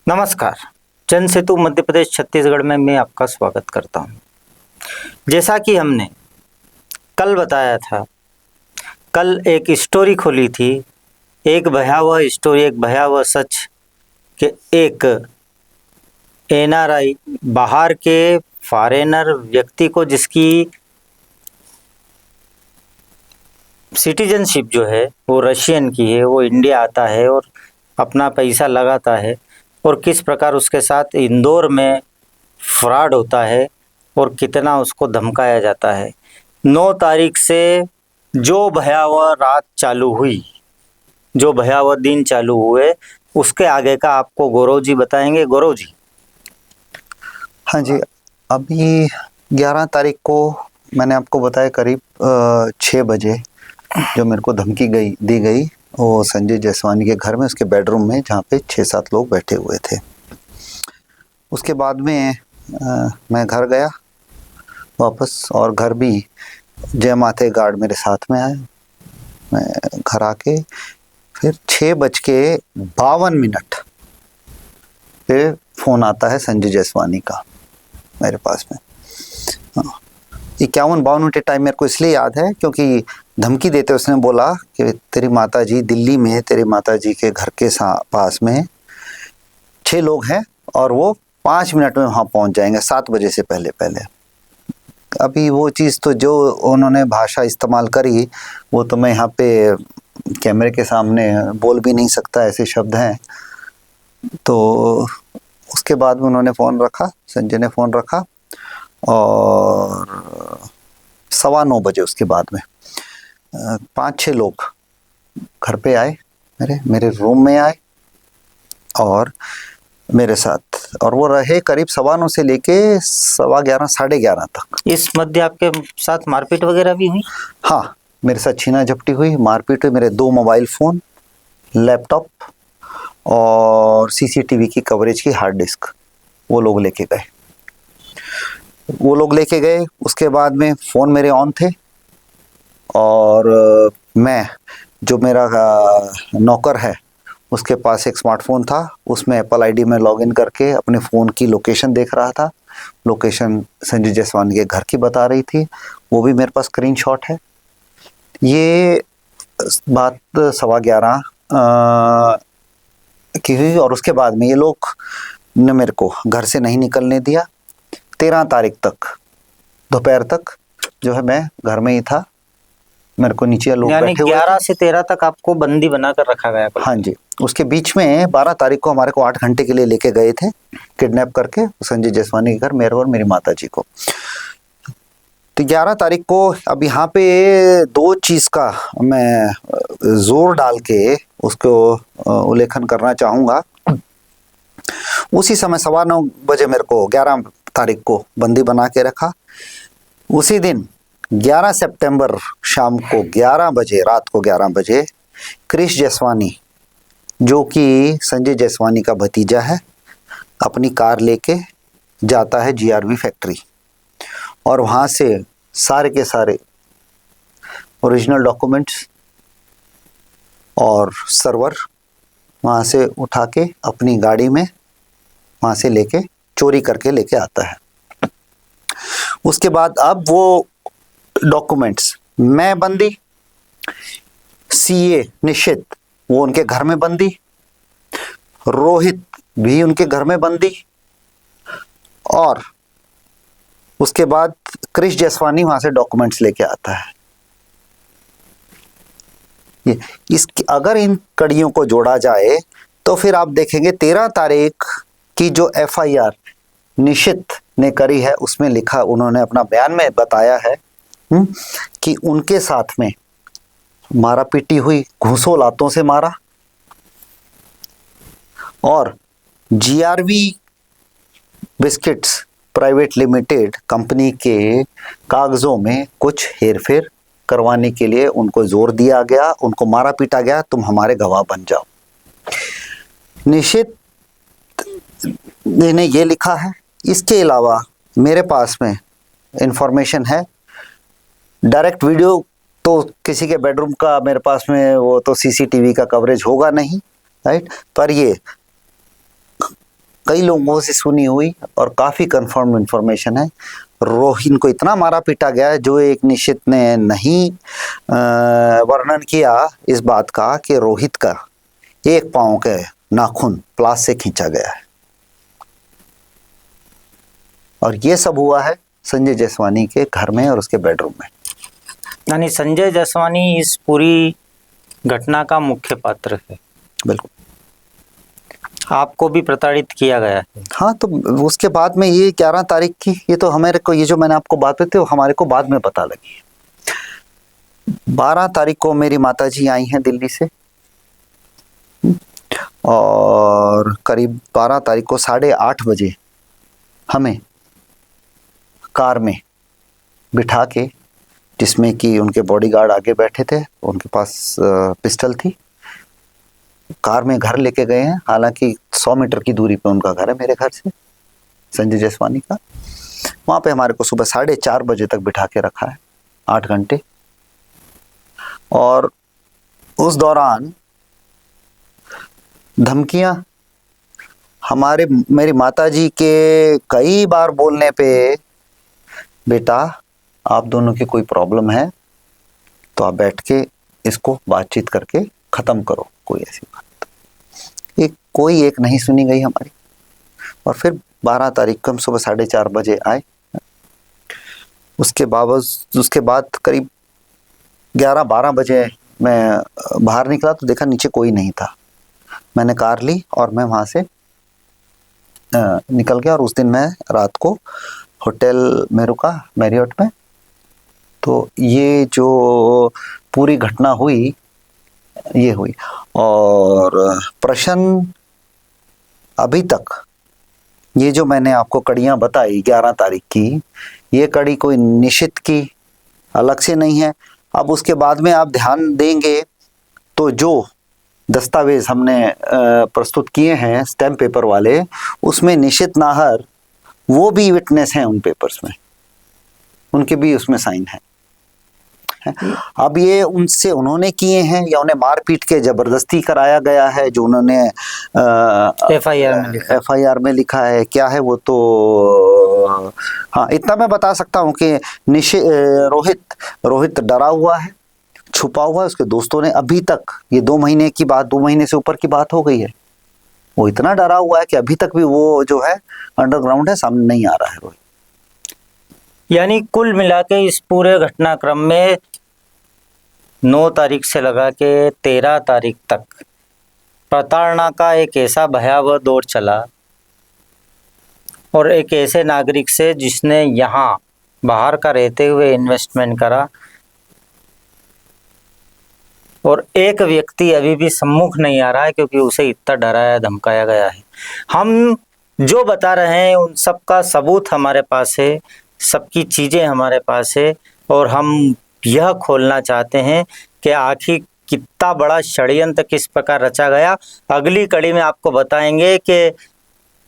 नमस्कार। जन सेतु मध्य प्रदेश छत्तीसगढ़ में मैं आपका स्वागत करता हूं। जैसा कि हमने कल बताया था, कल एक स्टोरी खोली थी, एक भयावह स्टोरी, एक भयावह सच कि एक एनआरआई बाहर के फॉरेनर व्यक्ति को, जिसकी सिटीजनशिप जो है वो रशियन की है, वो इंडिया आता है और अपना पैसा लगाता है और किस प्रकार उसके साथ इंदौर में फ्रॉड होता है और कितना उसको धमकाया जाता है। 9 तारीख से जो भयावह रात चालू हुई, जो भयावह दिन चालू हुए, उसके आगे का आपको गौरव जी बताएंगे। गौरव जी। हाँ जी, अभी 11 तारीख को मैंने आपको बताया करीब 6 बजे जो मेरे को धमकी दी गई वो संजय जयसवानी के घर में, उसके बेडरूम में, जहाँ पे 6-7 लोग बैठे हुए थे। उसके बाद में मैं घर गया वापस, और घर भी जय माते गार्ड मेरे साथ में आए। मैं घर आके फिर 6:52 पे फ़ोन आता है संजय जयसवानी का मेरे पास में। 51-52 टाइम मेरे को इसलिए याद है क्योंकि धमकी देते उसने बोला कि तेरी माताजी दिल्ली में, तेरी माताजी के घर के पास में 6 लोग हैं और वो 5 मिनट में वहाँ पहुँच जाएंगे, 7 बजे से पहले पहले। अभी वो चीज़ तो जो उन्होंने भाषा इस्तेमाल करी वो तो मैं यहाँ पे कैमरे के सामने बोल भी नहीं सकता, ऐसे शब्द हैं। तो उसके बाद में उन्होंने फ़ोन रखा, संजय ने फ़ोन रखा, और 9:15 बजे उसके बाद में 5-6 लोग घर पे आए, मेरे रूम में आए और मेरे साथ, और वो रहे करीब 9:15 से लेके 11:15 11:30 तक। इस मध्य आपके साथ मारपीट वगैरह भी हुई? हाँ, मेरे साथ छीना झपटी हुई, मारपीट हुई। मेरे 2 मोबाइल फ़ोन, लैपटॉप और सीसीटीवी की कवरेज की हार्ड डिस्क वो लोग लेके गए। उसके बाद में फ़ोन मेरे ऑन थे, और मैं, जो मेरा नौकर है, उसके पास एक स्मार्टफोन था, उसमें एप्पल आईडी में लॉगिन करके अपने फ़ोन की लोकेशन देख रहा था। लोकेशन संजय जयसवानी के घर की बता रही थी, वो भी मेरे पास स्क्रीनशॉट है। ये बात 11:15 की हुई, और उसके बाद में ये लोग ने मेरे को घर से नहीं निकलने दिया। 13 तारीख तक दोपहर तक जो है मैं घर में ही था। मेरे को नीचे लोग बैठे हुए थे। 11 से 13 तक आपको बंदी बनाकर रखा गया? हाँ जी। उसके बीच में 12 तारीख को हमारे को 8 घंटे के लिए लेके गए थे, किडनैप करके संजय जयसवानी के घर, मेरे और मेरी माताजी को। तो 11 तारीख को अब यहाँ पे 2 चीज़ का मैं जोर डाल के उसको उल्लेखन करना चाहूँगा। उसी समय 9:15 बजे मेरे को 11 तारीख को बंदी बना के रखा। उसी दिन 11 सितंबर शाम को 11 बजे, रात को 11 बजे, क्रिश जयसवानी, जो कि संजय जयसवानी का भतीजा है, अपनी कार लेके जाता है जीआरवी फैक्ट्री, और वहाँ से सारे के सारे ओरिजिनल डॉक्यूमेंट्स और सर्वर वहाँ से उठा के अपनी गाड़ी में वहाँ से लेके चोरी करके लेके आता है। उसके बाद अब वो डॉक्यूमेंट्स, मैं बंदी, सीए निश्चित वो उनके घर में बंदी, रोहित भी उनके घर में बंदी, और उसके बाद क्रिश जयसवानी वहां से डॉक्यूमेंट्स लेके आता है। अगर इन कड़ियों को जोड़ा जाए तो फिर आप देखेंगे 13 तारीख की जो एफआईआर निशित ने करी है, उसमें लिखा, उन्होंने अपना बयान में बताया है कि उनके साथ में मारा पीटी हुई, घूंसो लातों से मारा, और GRV biscuits private limited company के कागजों में कुछ हेरफेर करवाने के लिए उनको जोर दिया गया, उनको मारा पीटा गया, तुम हमारे गवाह बन जाओ। निश्चित ने ये लिखा है। इसके अलावा मेरे पास में इंफॉर्मेशन है, डायरेक्ट वीडियो तो किसी के बेडरूम का मेरे पास में वो तो सीसीटीवी का कवरेज होगा नहीं, राइट, पर ये कई लोगों से सुनी हुई और काफ़ी कंफर्म इंफॉर्मेशन है। रोहित को इतना मारा पीटा गया है, जो एक निश्चित ने नहीं वर्णन किया इस बात का कि रोहित का एक पाँव के नाखून प्लास से खींचा गया है। और ये सब हुआ है संजय जायसवानी के घर में और उसके बेडरूम में। यानी संजय जायसवानी इस पूरी घटना का मुख्य पात्र है। बिल्कुल। आपको भी प्रताड़ित किया गया है। हाँ, तो उसके बाद में ये 11 तारीख की, ये तो हमारे को, ये जो मैंने आपको बात बताई वो हमारे को बाद में पता लगी। 12 तारीख को मेरी माताजी आई हैं दिल्ली से, और करीब 12 तारीख को 8:30 बजे हमें कार में बिठा के, जिसमें कि उनके बॉडीगार्ड आगे बैठे थे, उनके पास पिस्टल थी, कार में घर लेके गए हैं। हालांकि 100 मीटर की दूरी पे उनका घर है मेरे घर से, संजय जायसवानी का। वहाँ पे हमारे को सुबह 4:30 बजे तक बिठा के रखा है, 8 घंटे। और उस दौरान धमकियाँ मेरी माताजी के कई बार बोलने पे, बेटा आप दोनों की कोई प्रॉब्लम है तो आप बैठ के इसको बातचीत करके ख़त्म करो, कोई ऐसी बात। कोई एक नहीं सुनी गई हमारी। और फिर 12 तारीख को हम सुबह 4:30 बजे आए। उसके बाद करीब 11-12 बजे मैं बाहर निकला तो देखा नीचे कोई नहीं था। मैंने कार ली और मैं वहाँ से निकल गया। और उस दिन मैं रात को होटल में रुका, मैरियट में। तो ये जो पूरी घटना हुई, ये हुई। और प्रश्न अभी तक, ये जो मैंने आपको कड़ियाँ बताई 11 तारीख की, ये कड़ी कोई निश्चित की अलग से नहीं है। अब उसके बाद में आप ध्यान देंगे तो जो दस्तावेज हमने प्रस्तुत किए हैं स्टैम्प पेपर वाले, उसमें निशित नाहर वो भी विटनेस हैं उन पेपर्स में, उनके भी उसमें साइन है। अब ये उन्होंने किए हैं या उन्हें मारपीट के जबरदस्ती कराया गया है, जो उन्होंने एफआईआर में लिखा है, क्या है वो तो हाँ, इतना मैं बता सकता हूँ कि रोहित डरा हुआ है, छुपा हुआ है। उसके दोस्तों ने अभी तक, ये 2 महीने की बात, 2 महीने से ऊपर की बात हो गई है, वो इतना डरा हुआ है कि अभी तक भी वो जो है अंडरग्राउंड है, सामने नहीं आ रहा है रोहित। यानी कुल मिला के इस पूरे घटनाक्रम में 9 तारीख से लगा के 13 तारीख तक प्रताड़ना का एक ऐसा भयावह दौर चला, और एक ऐसे नागरिक से जिसने यहाँ बाहर का रहते हुए इन्वेस्टमेंट करा, और एक व्यक्ति अभी भी सम्मुख नहीं आ रहा है क्योंकि उसे इतना डराया धमकाया गया है। हम जो बता रहे हैं उन सब का सबूत हमारे पास है, सबकी चीज़ें हमारे पास है, और हम यह खोलना चाहते हैं कि आखिर कितना बड़ा षड्यंत्र किस प्रकार रचा गया। अगली कड़ी में आपको बताएंगे कि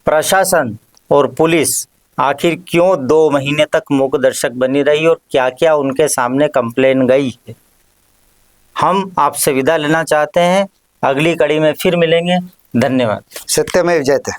प्रशासन और पुलिस आखिर क्यों 2 महीने तक मूक दर्शक बनी रही और क्या क्या उनके सामने कंप्लेन गई है। हम आपसे विदा लेना चाहते हैं, अगली कड़ी में फिर मिलेंगे। धन्यवाद। सत्यमेव जयते।